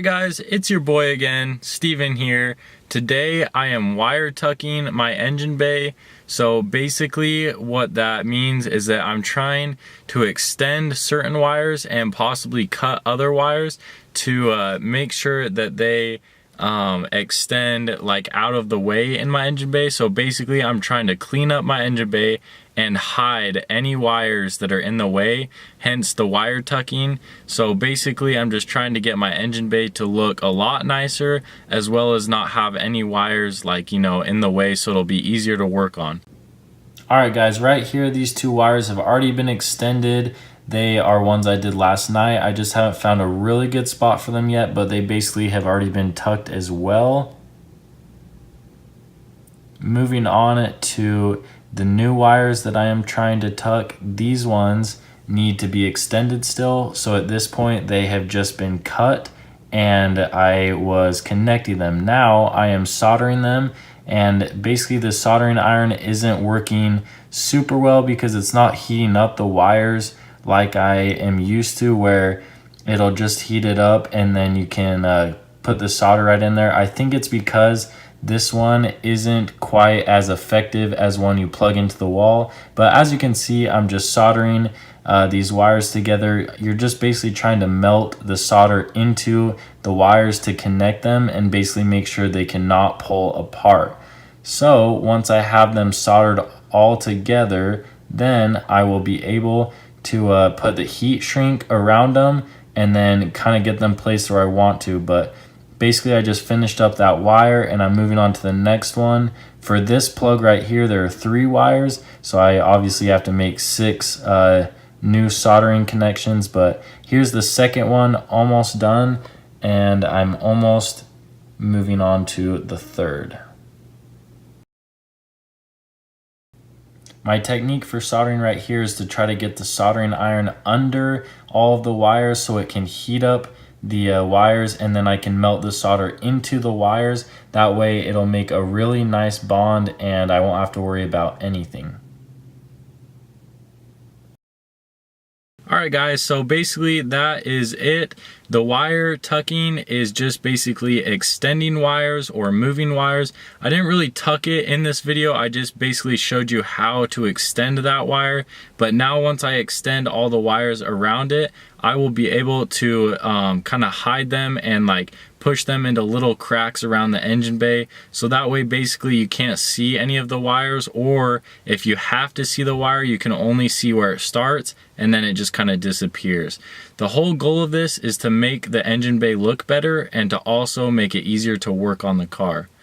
Alright guys, it's your boy again, Steven here. Today I am wire tucking my engine bay. So basically what that means is that I'm trying to extend certain wires and possibly cut other wires to make sure that they extend like out of the way in my engine bay. So basically I'm trying to clean up my engine bay and hide any wires that are in the way, hence the wire tucking. So basically I'm just trying to get my engine bay to look a lot nicer, as well as not have any wires like, in the way, so it'll be easier to work on. Alright guys, right here these two wires have already been extended. They are ones I did last night. I just haven't found a really good spot for them yet, but they basically have already been tucked as well. Moving on to the new wires that I am trying to tuck, these ones need to be extended still. So at this point they have just been cut and I was connecting them. Now I am soldering them, and basically the soldering iron isn't working super well because it's not heating up the wires like I am used to, where it'll just heat it up and then you can put the solder right in there. I think it's because this one isn't quite as effective as one you plug into the wall. But as you can see, I'm just soldering these wires together. You're just basically trying to melt the solder into the wires to connect them and basically make sure they cannot pull apart. So once I have them soldered all together, then I will be able to put the heat shrink around them and then kind of get them placed where I want to. But basically I just finished up that wire and I'm moving on to the next one. For this plug right here, there are 3 wires, so I obviously have to make 6 new soldering connections. But here's the second one, almost done, and I'm almost moving on to the third. My technique for soldering right here is to try to get the soldering iron under all of the wires so it can heat up the wires, and then I can melt the solder into the wires. That way it'll make a really nice bond and I won't have to worry about anything. Alright guys, so basically that is it. The wire tucking is just basically extending wires or moving wires. I didn't really tuck it in this video, I just basically showed you how to extend that wire. But now once I extend all the wires around it, I will be able to kind of hide them and like push them into little cracks around the engine bay. So that way basically you can't see any of the wires, or if you have to see the wire, you can only see where it starts and then it just kind of disappears. The whole goal of this is to make the engine bay look better and to also make it easier to work on the car.